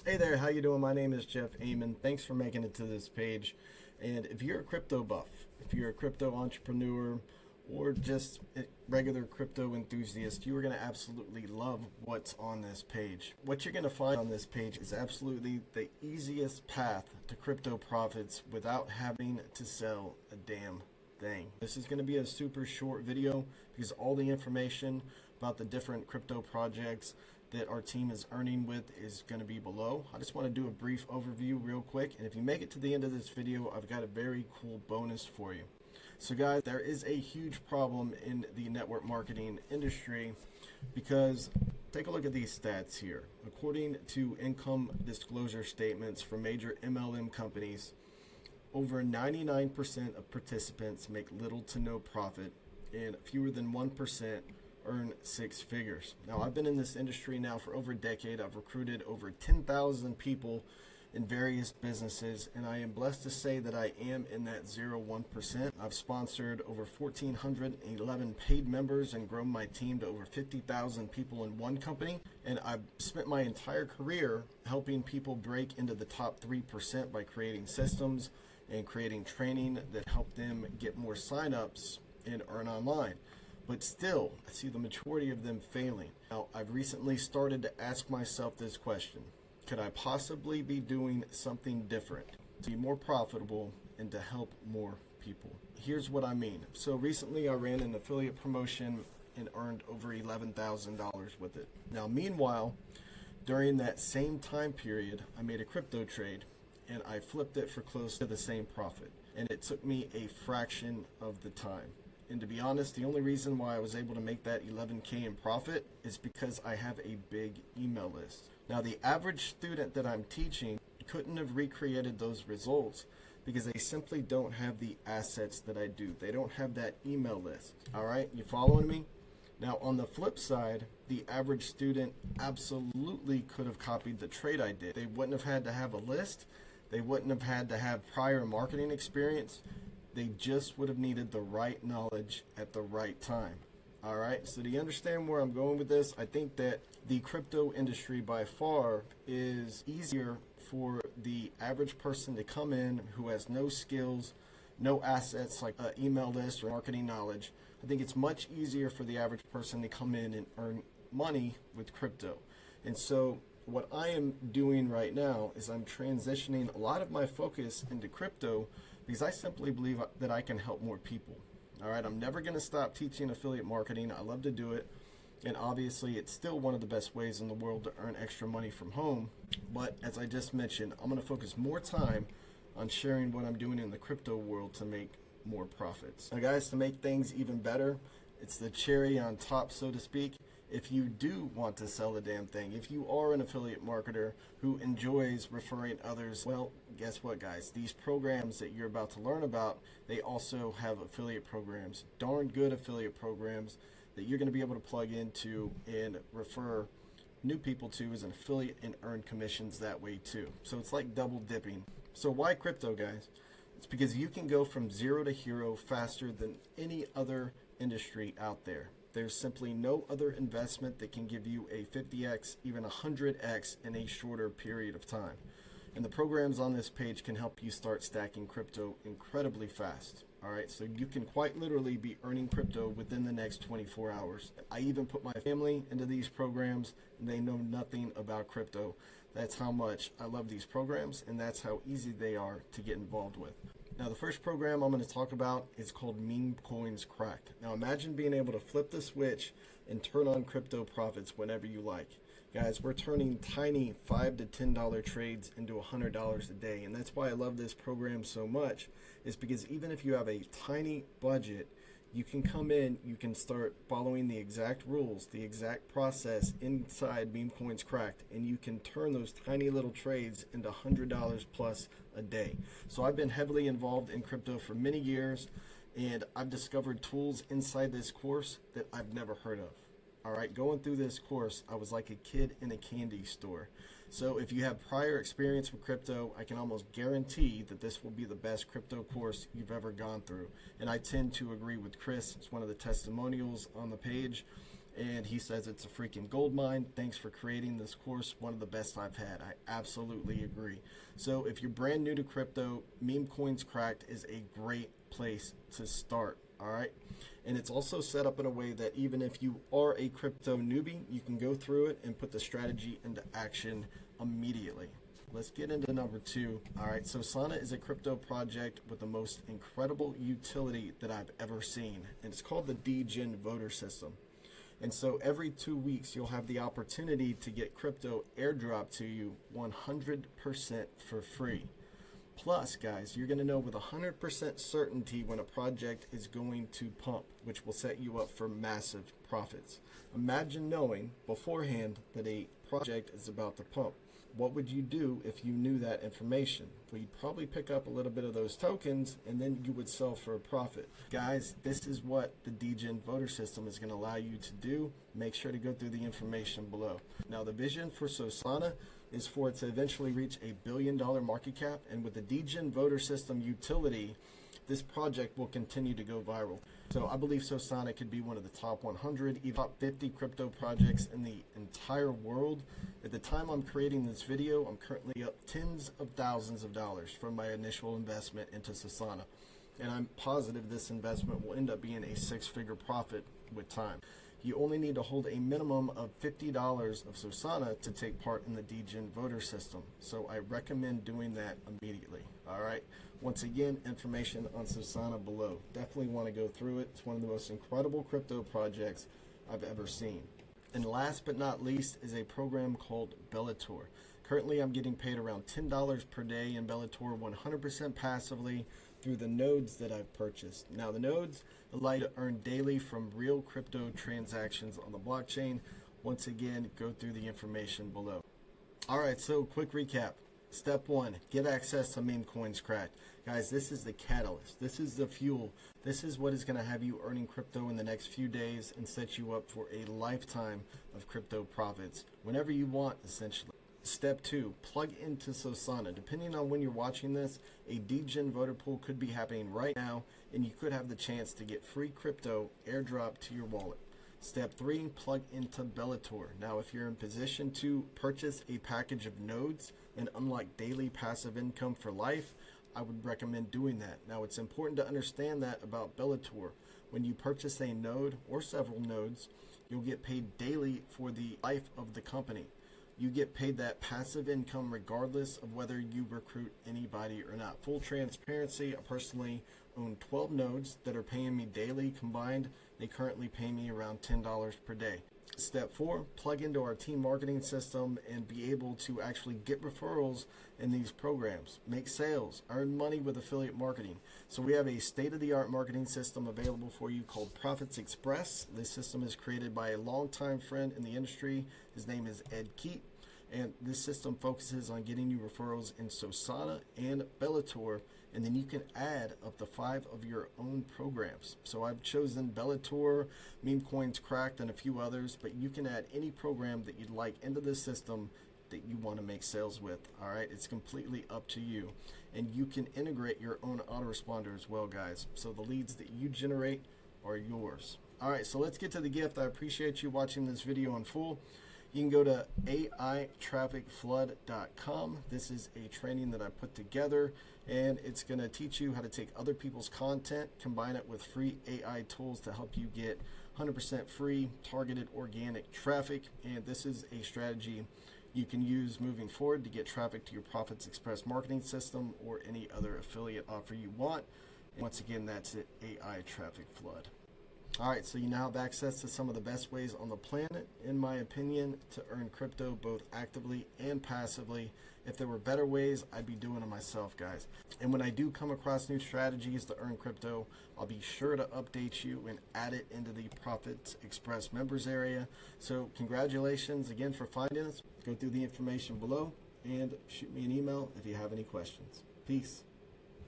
Hey there, how you doing? My name is Jeff Amon. Thanks for making it to this page. And if you're a crypto buff, if you're a crypto entrepreneur, or just a regular crypto enthusiast, you are going to absolutely love what's on this page. What you're going to find on this page is absolutely the easiest path to crypto profits without having to sell a damn thing. This is going to be a super short video because all the information about the different crypto projects that our team is earning with is going to be below. I just want to do a brief overview real quick, and if you make it to the end of this video, I've got a very cool bonus for you. So guys, there is a huge problem in the network marketing industry because take a look at these stats here. According to income disclosure statements from major MLM companies, over 99% of participants make little to no profit, and fewer than 1% earn six figures. Now, I've been in this industry now for over a decade. I've recruited over 10,000 people in various businesses, and I am blessed to say that I am in that 0-1%. I've sponsored over 1,411 paid members and grown my team to over 50,000 people in one company, and I've spent my entire career helping people break into the top 3% by creating systems and creating training that help them get more signups and earn online. But still, I see the majority of them failing. Now, I've recently started to ask myself this question: could I possibly be doing something different to be more profitable and to help more people? Here's what I mean. So recently I ran an affiliate promotion and earned over $11,000 with it. Now, meanwhile, during that same time period, I made a crypto trade and I flipped it for close to the same profit. And it took me a fraction of the time. And to be honest, the only reason why I was able to make that 11K in profit is because I have a big email list. Now, the average student that I'm teaching couldn't have recreated those results because they simply don't have the assets that I do. They don't have that email list. All right, you following me? Now, on the flip side, the average student absolutely could have copied the trade I did. They wouldn't have had to have a list. They wouldn't have had to have prior marketing experience. They just would have needed the right knowledge at the right time. All right, so do you understand where I'm going with this? I think that the crypto industry by far is easier for the average person to come in who has no skills, no assets like an email list or marketing knowledge. I think it's much easier for the average person to come in and earn money with crypto. And so what I am doing right now is I'm transitioning a lot of my focus into crypto because I simply believe that I can help more people. All right, I'm never going to stop teaching affiliate marketing. I love to do it. And obviously, it's still one of the best ways in the world to earn extra money from home. But as I just mentioned, I'm going to focus more time on sharing what I'm doing in the crypto world to make more profits. Now, guys, to make things even better, it's the cherry on top, so to speak. If you do want to sell a damn thing, if you are an affiliate marketer who enjoys referring others, well, guess what, guys? These programs that you're about to learn about, they also have affiliate programs, darn good affiliate programs that you're going to be able to plug into and refer new people to as an affiliate and earn commissions that way too. So it's like double dipping. So why crypto, guys? It's because you can go from zero to hero faster than any other industry out there. There's simply no other investment that can give you a 50x, even 100x in a shorter period of time. And the programs on this page can help you start stacking crypto incredibly fast. All right, so you can quite literally be earning crypto within the next 24 hours. I even put my family into these programs and they know nothing about crypto. That's how much I love these programs and that's how easy they are to get involved with. Now, the first program I'm going to talk about is called Meme Coins Cracked. Now, imagine being able to flip the switch and turn on crypto profits whenever you like. Guys, we're turning tiny $5 to $10 trades into $100 a day, and that's why I love this program so much, is because even if you have a tiny budget, you can come in, you can start following the exact rules, the exact process inside Meme Coins Cracked, and you can turn those tiny little trades into $100 plus a day. So I've been heavily involved in crypto for many years, and I've discovered tools inside this course that I've never heard of. All right, going through this course, I was like a kid in a candy store. So if you have prior experience with crypto, I can almost guarantee that this will be the best crypto course you've ever gone through. And I tend to agree with Chris. It's one of the testimonials on the page. and he says it's a freaking gold mine. Thanks for creating this course, one of the best I've had. I absolutely agree. So if you're brand new to crypto, Meme Coins Cracked is a great place to start. All right, and it's also set up in a way that even if you are a crypto newbie, you can go through it and put the strategy into action immediately. Let's get into number 2. All right, Sosana is a crypto project with the most incredible utility that I've ever seen, and it's called the DGen voter system. And so every 2 weeks, you'll have the opportunity to get crypto airdrop to you 100% for free. Plus, guys, you're going to know with 100% certainty when a project is going to pump, which will set you up for massive profits. Imagine knowing beforehand that a project is about to pump. What would you do if you knew that information? Well, you'd probably pick up a little bit of those tokens and then you would sell for a profit. Guys, this is what the DGen voter system is going to allow you to do. Make sure to go through the information below. Now, the vision for Sosana is for it to eventually reach $1 billion market cap, and with the DGen voter system utility, this project will continue to go viral. So I believe Sosana could be one of the top 100, even top 50 crypto projects in the entire world. At the time I'm creating this video, I'm currently up tens of thousands of dollars from my initial investment into Sosana. And I'm positive this investment will end up being a 6-figure profit with time. You only need to hold a minimum of $50 of Sosana to take part in the DGen voter system. So I recommend doing that immediately. All right. Once again, information on Sosana below. Definitely want to go through it. It's one of the most incredible crypto projects I've ever seen. And last but not least is a program called Bellator. Currently, I'm getting paid around $10 per day in Bellator 100% passively through the nodes that I've purchased. Now, the nodes allow you to earn daily from real crypto transactions on the blockchain. Once again, go through the information below. All right, so quick recap. Step 1, get access to Meme Coins Cracked. Guys, this is the catalyst. This is the fuel. This is what is going to have you earning crypto in the next few days and set you up for a lifetime of crypto profits whenever you want, essentially. Step 2, plug into Sosana. Depending on when you're watching this, a DGen voter pool could be happening right now, and you could have the chance to get free crypto airdrop to your wallet. Step 3, plug into Bellator. Now, if you're in position to purchase a package of nodes and unlock daily passive income for life, I would recommend doing that. Now, it's important to understand that about Bellator. When you purchase a node or several nodes, you'll get paid daily for the life of the company. You get paid that passive income regardless of whether you recruit anybody or not. Full transparency, I personally own 12 nodes that are paying me daily combined. They currently pay me around $10 per day. Step 4, plug into our team marketing system and be able to actually get referrals in these programs, make sales, earn money with affiliate marketing. So we have a state-of-the-art marketing system available for you called Profits Express. This system is created by a longtime friend in the industry. His name is Ed Keat. And this system focuses on getting you referrals in Sosana and Bellator, and then you can add up to 5 of your own programs. So I've chosen Bellator, Meme Coins Cracked, and a few others, but you can add any program that you'd like into this system that you want to make sales with. All right, it's completely up to you. And you can integrate your own autoresponder as well, guys. So the leads that you generate are yours. All right, so let's get to the gift. I appreciate you watching this video in full. You can go to aitrafficflood.com. This is a training that I put together, and it's going to teach you how to take other people's content, combine it with free AI tools to help you get 100% free targeted organic traffic. And this is a strategy you can use moving forward to get traffic to your Profits Express marketing system or any other affiliate offer you want. And once again, that's at AI Traffic Flood. All right, so you now have access to some of the best ways on the planet, in my opinion, to earn crypto both actively and passively. If there were better ways, I'd be doing it myself, guys. And when I do come across new strategies to earn crypto, I'll be sure to update you and add it into the Profits Express members area. So congratulations again for finding us. Go through the information below and shoot me an email if you have any questions. Peace.